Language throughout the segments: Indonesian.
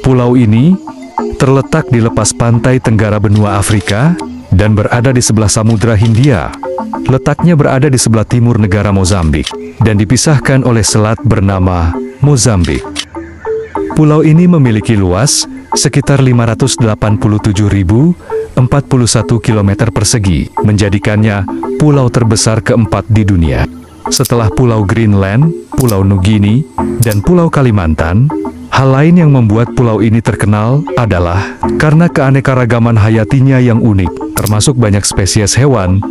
Pulau ini terletak di lepas pantai tenggara benua Afrika dan berada di sebelah Samudra Hindia. Letaknya berada di sebelah timur negara Mozambik dan dipisahkan oleh selat bernama Mozambik. Pulau ini memiliki luas sekitar 587.041 km persegi, menjadikannya pulau terbesar keempat di dunia. Setelah Pulau Greenland, Pulau Nugini, dan Pulau Kalimantan, hal lain yang membuat pulau ini terkenal adalah karena keanekaragaman hayatinya yang unik, termasuk banyak spesies hewan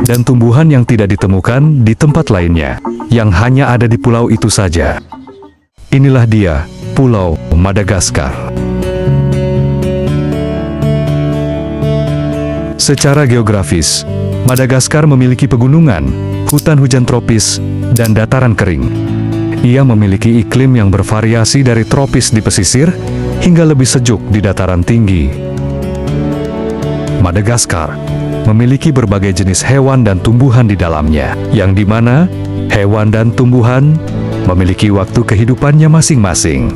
dan tumbuhan yang tidak ditemukan di tempat lainnya, yang hanya ada di pulau itu saja. Inilah dia, Pulau Madagaskar. Secara geografis, Madagaskar memiliki pegunungan, hutan hujan tropis, dan dataran kering. Ia memiliki iklim yang bervariasi dari tropis di pesisir hingga lebih sejuk di dataran tinggi. Madagaskar memiliki berbagai jenis hewan dan tumbuhan di dalamnya, yang dimana hewan dan tumbuhan memiliki waktu kehidupannya masing-masing.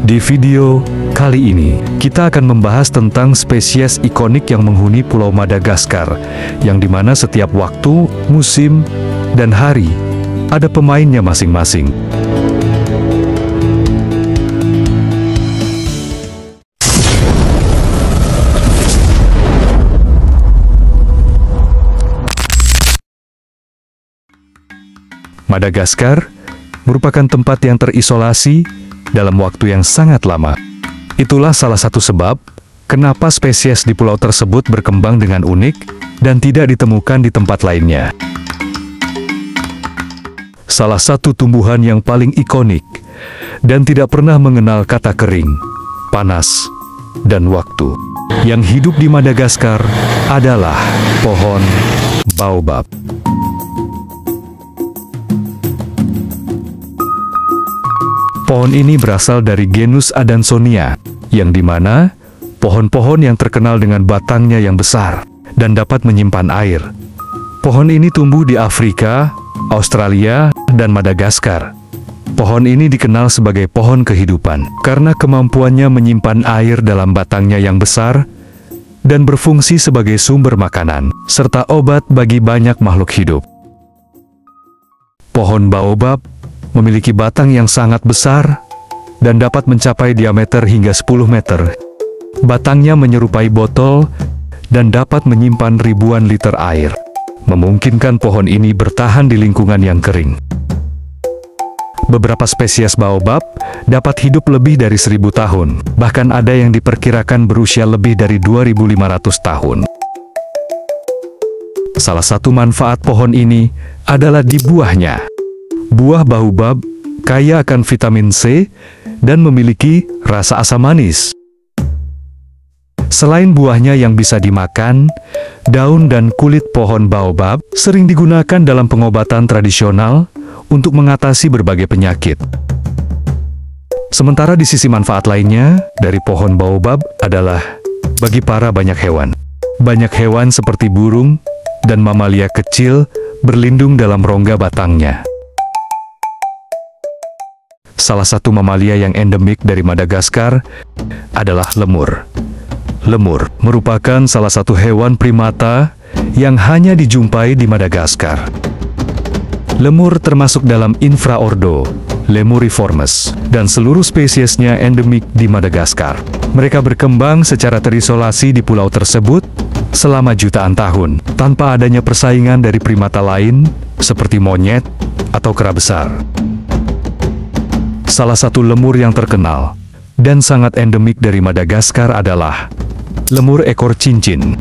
Di video kali ini, kita akan membahas tentang spesies ikonik yang menghuni Pulau Madagaskar, yang dimana setiap waktu, musim, dan hari ada pemainnya masing-masing. Madagaskar merupakan tempat yang terisolasi dalam waktu yang sangat lama. Itulah salah satu sebab kenapa spesies di pulau tersebut berkembang dengan unik dan tidak ditemukan di tempat lainnya. Salah satu tumbuhan yang paling ikonik dan tidak pernah mengenal kata kering, panas, dan waktu yang hidup di Madagaskar adalah pohon baobab. Pohon ini berasal dari genus Adansonia, yang dimana pohon-pohon yang terkenal dengan batangnya yang besar dan dapat menyimpan air. Pohon ini tumbuh di Afrika, Australia, dan Madagaskar. Pohon ini dikenal sebagai pohon kehidupan karena kemampuannya menyimpan air dalam batangnya yang besar dan berfungsi sebagai sumber makanan serta obat bagi banyak makhluk hidup. Pohon baobab memiliki batang yang sangat besar dan dapat mencapai diameter hingga 10 meter. Batangnya menyerupai botol dan dapat menyimpan ribuan liter air, memungkinkan pohon ini bertahan di lingkungan yang kering. Beberapa spesies baobab dapat hidup lebih dari 1000 tahun, bahkan ada yang diperkirakan berusia lebih dari 2500 tahun. Salah satu manfaat pohon ini adalah di buahnya. Buah baobab kaya akan vitamin C dan memiliki rasa asam manis. Selain buahnya yang bisa dimakan, daun dan kulit pohon baobab sering digunakan dalam pengobatan tradisional untuk mengatasi berbagai penyakit. Sementara di sisi manfaat lainnya dari pohon baobab adalah bagi para banyak hewan. Banyak hewan seperti burung dan mamalia kecil berlindung dalam rongga batangnya. Salah satu mamalia yang endemik dari Madagaskar adalah lemur. Lemur merupakan salah satu hewan primata yang hanya dijumpai di Madagaskar. Lemur termasuk dalam infraordo Lemuriformes dan seluruh spesiesnya endemik di Madagaskar. Mereka berkembang secara terisolasi di pulau tersebut selama jutaan tahun tanpa adanya persaingan dari primata lain seperti monyet atau kera besar. Salah satu lemur yang terkenal dan sangat endemik dari Madagaskar adalah lemur ekor cincin.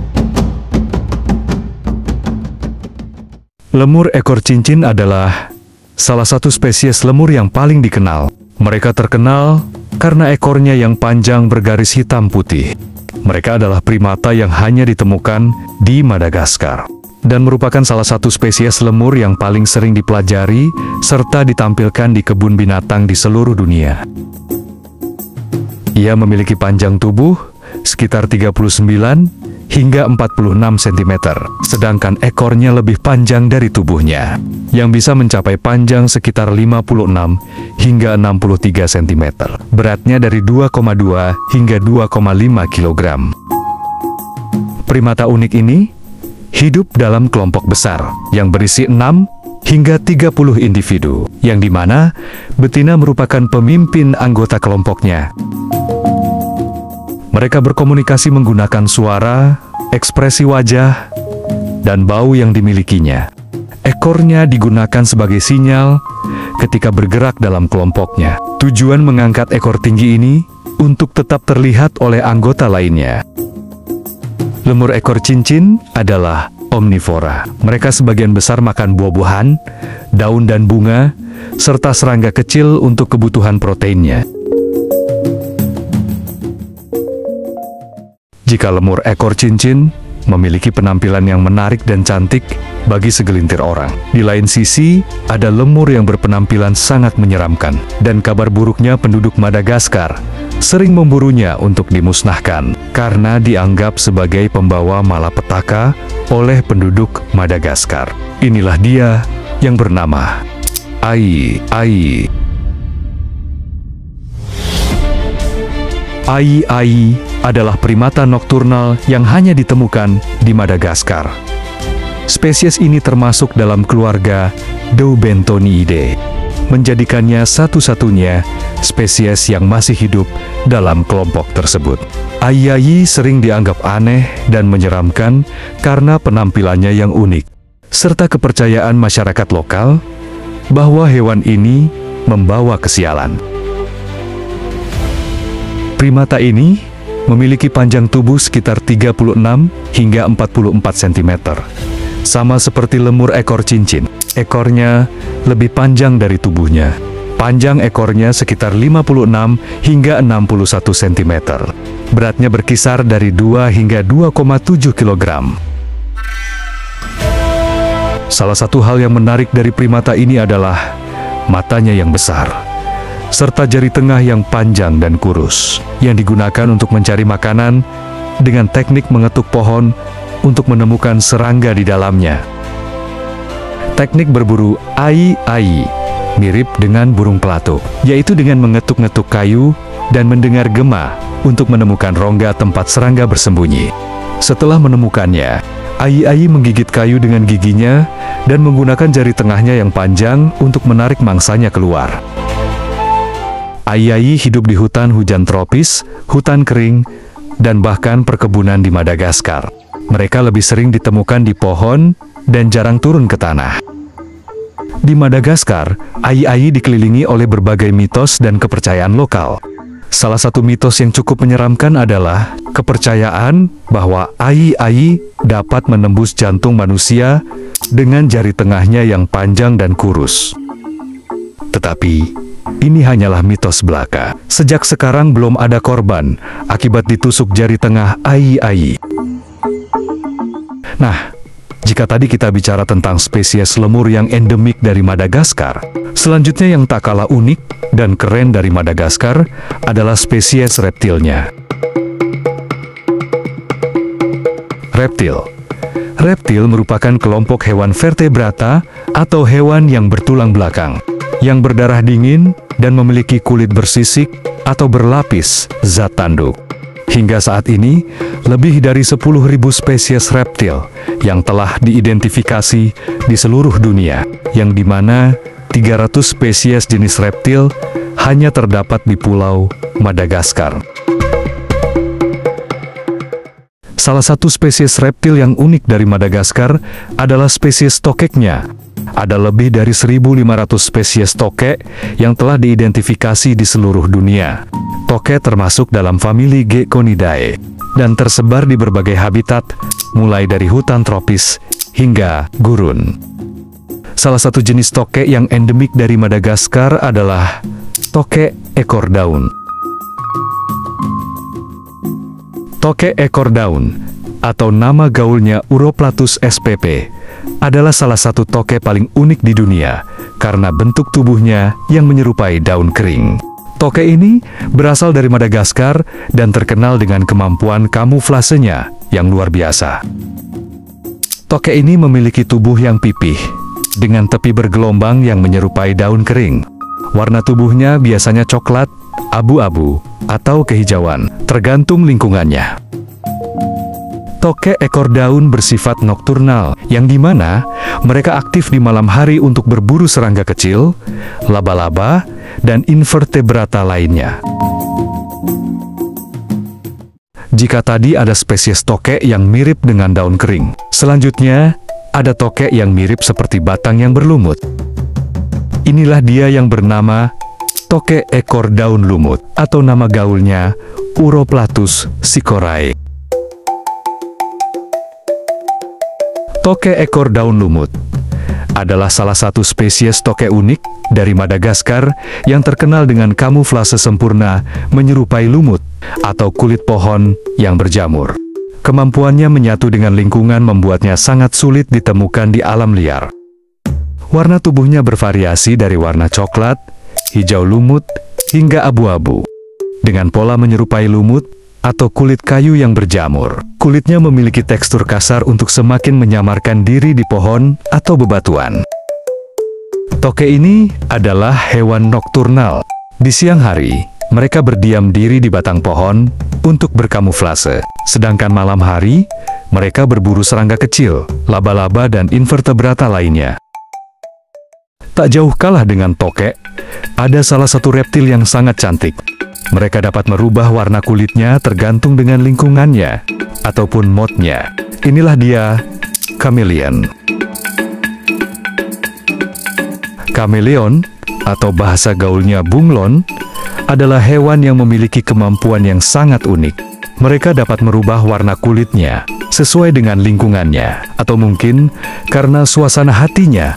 Lemur ekor cincin adalah salah satu spesies lemur yang paling dikenal. Mereka terkenal karena ekornya yang panjang bergaris hitam putih. Mereka adalah primata yang hanya ditemukan di Madagaskar dan merupakan salah satu spesies lemur yang paling sering dipelajari serta ditampilkan di kebun binatang di seluruh dunia. Ia memiliki panjang tubuh sekitar 39 hingga 46 cm, sedangkan ekornya lebih panjang dari tubuhnya, yang bisa mencapai panjang sekitar 56 hingga 63 cm. Beratnya dari 2,2 hingga 2,5 kg. Primata unik ini hidup dalam kelompok besar yang berisi 6 hingga 30 individu, yang dimana betina merupakan pemimpin anggota kelompoknya. Mereka berkomunikasi menggunakan suara, ekspresi wajah, dan bau yang dimilikinya. Ekornya digunakan sebagai sinyal ketika bergerak dalam kelompoknya. Tujuan mengangkat ekor tinggi ini untuk tetap terlihat oleh anggota lainnya. Lemur ekor cincin adalah omnivora. Mereka sebagian besar makan buah-buahan, daun dan bunga, serta serangga kecil untuk kebutuhan proteinnya. Jika lemur ekor cincin memiliki penampilan yang menarik dan cantik bagi segelintir orang, di lain sisi ada lemur yang berpenampilan sangat menyeramkan, dan kabar buruknya penduduk Madagaskar sering memburunya untuk dimusnahkan karena dianggap sebagai pembawa malapetaka oleh penduduk Madagaskar. Inilah dia yang bernama Ai-ai. Ai-ai adalah primata nokturnal yang hanya ditemukan di Madagaskar. Spesies ini termasuk dalam keluarga Doubentoniidae, menjadikannya satu-satunya spesies yang masih hidup dalam kelompok tersebut. Ai-ai sering dianggap aneh dan menyeramkan karena penampilannya yang unik, serta kepercayaan masyarakat lokal bahwa hewan ini membawa kesialan. Primata ini memiliki panjang tubuh sekitar 36 hingga 44 cm. Sama seperti lemur ekor cincin, ekornya lebih panjang dari tubuhnya. Panjang ekornya sekitar 56 hingga 61 cm. Beratnya berkisar dari 2 hingga 2,7 kg. Salah satu hal yang menarik dari primata ini adalah matanya yang besar, serta jari tengah yang panjang dan kurus, yang digunakan untuk mencari makanan dengan teknik mengetuk pohon untuk menemukan serangga di dalamnya. Teknik berburu ai-ai mirip dengan burung pelatuk, yaitu dengan mengetuk-ngetuk kayu dan mendengar gema untuk menemukan rongga tempat serangga bersembunyi. Setelah menemukannya, ai-ai menggigit kayu dengan giginya dan menggunakan jari tengahnya yang panjang untuk menarik mangsanya keluar. Ai-ai hidup di hutan hujan tropis, hutan kering, dan bahkan perkebunan di Madagaskar. Mereka lebih sering ditemukan di pohon dan jarang turun ke tanah. Di Madagaskar, ai-ai dikelilingi oleh berbagai mitos dan kepercayaan lokal. Salah satu mitos yang cukup menyeramkan adalah kepercayaan bahwa ai-ai dapat menembus jantung manusia dengan jari tengahnya yang panjang dan kurus. Tetapi ini hanyalah mitos belaka. Sejak sekarang belum ada korban akibat ditusuk jari tengah ai-ai. Nah, jika tadi kita bicara tentang spesies lemur yang endemik dari Madagaskar, selanjutnya yang tak kalah unik dan keren dari Madagaskar adalah spesies reptilnya. Reptil. Reptil merupakan kelompok hewan vertebrata atau hewan yang bertulang belakang, yang berdarah dingin dan memiliki kulit bersisik atau berlapis zat tanduk. Hingga saat ini, lebih dari 10.000 spesies reptil yang telah diidentifikasi di seluruh dunia, yang dimana 300 spesies jenis reptil hanya terdapat di Pulau Madagaskar. Salah satu spesies reptil yang unik dari Madagaskar adalah spesies tokeknya. Ada lebih dari 1.500 spesies tokek yang telah diidentifikasi di seluruh dunia. Tokek termasuk dalam famili Geckonidae dan tersebar di berbagai habitat, mulai dari hutan tropis hingga gurun. Salah satu jenis tokek yang endemik dari Madagaskar adalah tokek ekor daun. Tokek ekor daun, atau nama gaulnya Uroplatus spp, adalah salah satu tokek paling unik di dunia karena bentuk tubuhnya yang menyerupai daun kering. Tokek ini berasal dari Madagaskar dan terkenal dengan kemampuan kamuflasenya yang luar biasa. Tokek ini memiliki tubuh yang pipih, dengan tepi bergelombang yang menyerupai daun kering. Warna tubuhnya biasanya coklat, abu-abu, atau kehijauan, tergantung lingkungannya. Tokek ekor daun bersifat nokturnal, yang dimana mereka aktif di malam hari untuk berburu serangga kecil, laba-laba, dan invertebrata lainnya. Jika tadi ada spesies tokek yang mirip dengan daun kering, selanjutnya ada tokek yang mirip seperti batang yang berlumut. Inilah dia yang bernama tokek ekor daun lumut, atau nama gaulnya Uroplatus sycorae. Tokek ekor daun lumut adalah salah satu spesies tokek unik dari Madagaskar yang terkenal dengan kamuflase sempurna menyerupai lumut atau kulit pohon yang berjamur. Kemampuannya menyatu dengan lingkungan membuatnya sangat sulit ditemukan di alam liar. Warna tubuhnya bervariasi dari warna coklat, hijau lumut, hingga abu-abu. Dengan pola menyerupai lumut atau kulit kayu yang berjamur. Kulitnya memiliki tekstur kasar untuk semakin menyamarkan diri di pohon atau bebatuan. Tokek ini adalah hewan nokturnal. Di siang hari, mereka berdiam diri di batang pohon untuk berkamuflase. Sedangkan malam hari, mereka berburu serangga kecil, laba-laba dan invertebrata lainnya. Tak jauh kalah dengan tokek, ada salah satu reptil yang sangat cantik. Mereka dapat merubah warna kulitnya tergantung dengan lingkungannya, ataupun moodnya. Inilah dia, chameleon. Chameleon, atau bahasa gaulnya bunglon, adalah hewan yang memiliki kemampuan yang sangat unik. Mereka dapat merubah warna kulitnya sesuai dengan lingkungannya, atau mungkin karena suasana hatinya.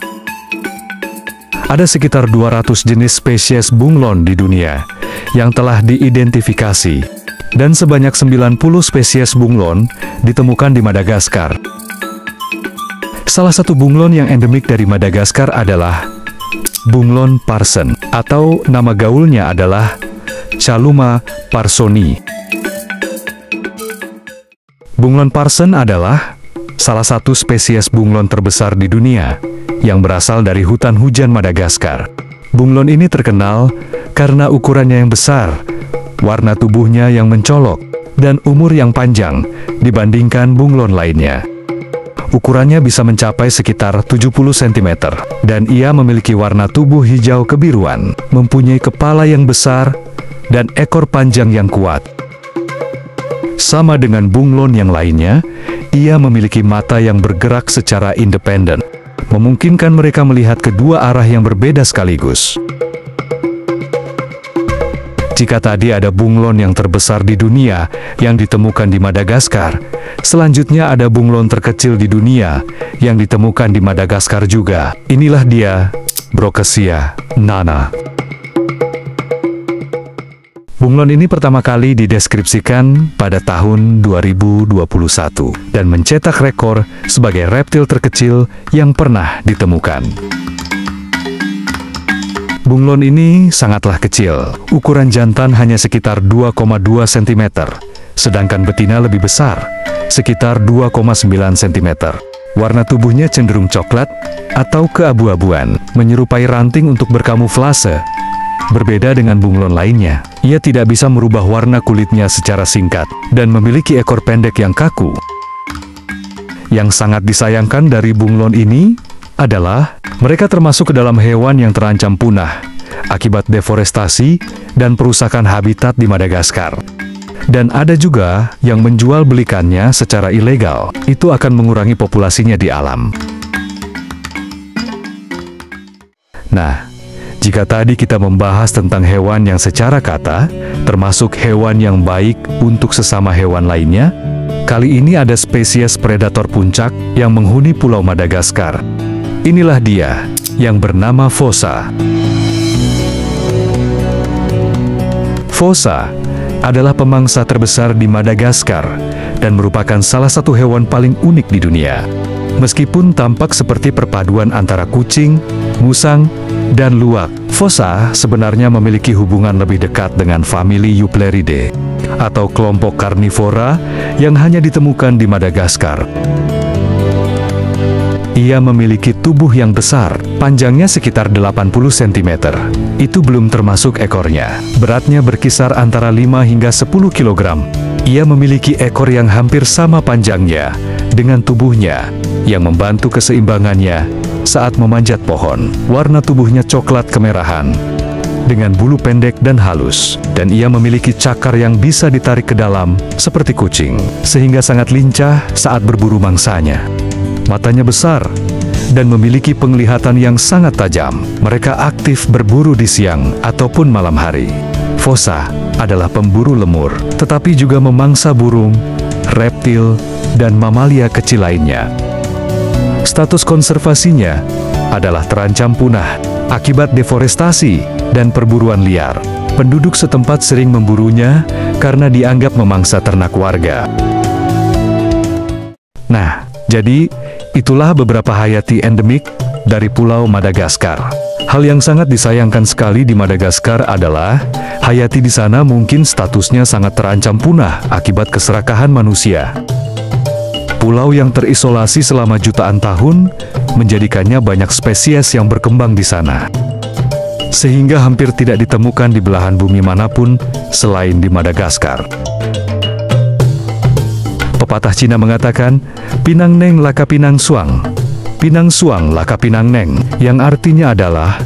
Ada sekitar 200 jenis spesies bunglon di dunia yang telah diidentifikasi, dan sebanyak 90 spesies bunglon ditemukan di Madagaskar. Salah satu bunglon yang endemik dari Madagaskar adalah bunglon parson, atau nama gaulnya adalah Chaluma parsoni. Bunglon parson adalah salah satu spesies bunglon terbesar di dunia yang berasal dari hutan hujan Madagaskar. Bunglon ini terkenal karena ukurannya yang besar, warna tubuhnya yang mencolok, dan umur yang panjang dibandingkan bunglon lainnya. Ukurannya bisa mencapai sekitar 70 cm, dan ia memiliki warna tubuh hijau kebiruan, mempunyai kepala yang besar, dan ekor panjang yang kuat. Sama dengan bunglon yang lainnya, ia memiliki mata yang bergerak secara independen, memungkinkan mereka melihat kedua arah yang berbeda sekaligus. Jika tadi ada bunglon yang terbesar di dunia yang ditemukan di Madagaskar, selanjutnya ada bunglon terkecil di dunia yang ditemukan di Madagaskar juga. Inilah dia, Brookesia nana. Bunglon ini pertama kali dideskripsikan pada tahun 2021 dan mencetak rekor sebagai reptil terkecil yang pernah ditemukan. Bunglon ini sangatlah kecil, ukuran jantan hanya sekitar 2,2 cm, sedangkan betina lebih besar, sekitar 2,9 cm. Warna tubuhnya cenderung coklat atau keabu-abuan, menyerupai ranting untuk berkamuflase. Berbeda dengan bunglon lainnya, ia tidak bisa merubah warna kulitnya secara singkat, dan memiliki ekor pendek yang kaku. Yang sangat disayangkan dari bunglon ini adalah mereka termasuk ke dalam hewan yang terancam punah akibat deforestasi dan perusakan habitat di Madagaskar. Dan ada juga yang menjual belikannya secara ilegal. Itu akan mengurangi populasinya di alam. Nah, jika tadi kita membahas tentang hewan yang secara kata termasuk hewan yang baik untuk sesama hewan lainnya, kali ini ada spesies predator puncak yang menghuni Pulau Madagaskar. Inilah dia, yang bernama fossa. Fossa adalah pemangsa terbesar di Madagaskar dan merupakan salah satu hewan paling unik di dunia. Meskipun tampak seperti perpaduan antara kucing musang, dan luwak. Fossa sebenarnya memiliki hubungan lebih dekat dengan famili Eupleridae, atau kelompok karnivora yang hanya ditemukan di Madagaskar. Ia memiliki tubuh yang besar, panjangnya sekitar 80 cm. Itu belum termasuk ekornya. Beratnya berkisar antara 5 hingga 10 kg. Ia memiliki ekor yang hampir sama panjangnya dengan tubuhnya, yang membantu keseimbangannya saat memanjat pohon. Warna tubuhnya coklat kemerahan, dengan bulu pendek dan halus, dan ia memiliki cakar yang bisa ditarik ke dalam seperti kucing, sehingga sangat lincah saat berburu mangsanya. Matanya besar dan memiliki penglihatan yang sangat tajam. Mereka aktif berburu di siang ataupun malam hari. Fossa adalah pemburu lemur, tetapi juga memangsa burung, reptil, dan mamalia kecil lainnya. Status konservasinya adalah terancam punah akibat deforestasi dan perburuan liar. Penduduk setempat sering memburunya karena dianggap memangsa ternak warga. Nah, jadi itulah beberapa hayati endemik dari Pulau Madagaskar. Hal yang sangat disayangkan sekali di Madagaskar adalah hayati di sana mungkin statusnya sangat terancam punah akibat keserakahan manusia. Pulau yang terisolasi selama jutaan tahun menjadikannya banyak spesies yang berkembang di sana, sehingga hampir tidak ditemukan di belahan bumi manapun selain di Madagaskar. Pepatah Cina mengatakan, Pinang Neng laka Pinang Suang, Pinang Suang laka Pinang Neng, yang artinya adalah,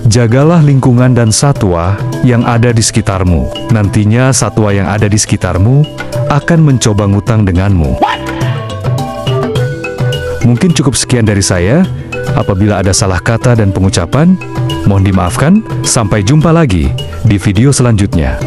jagalah lingkungan dan satwa yang ada di sekitarmu. Nantinya satwa yang ada di sekitarmu akan mencoba ngutang denganmu. Mungkin cukup sekian dari saya. Apabila ada salah kata dan pengucapan, mohon dimaafkan. Sampai jumpa lagi di video selanjutnya.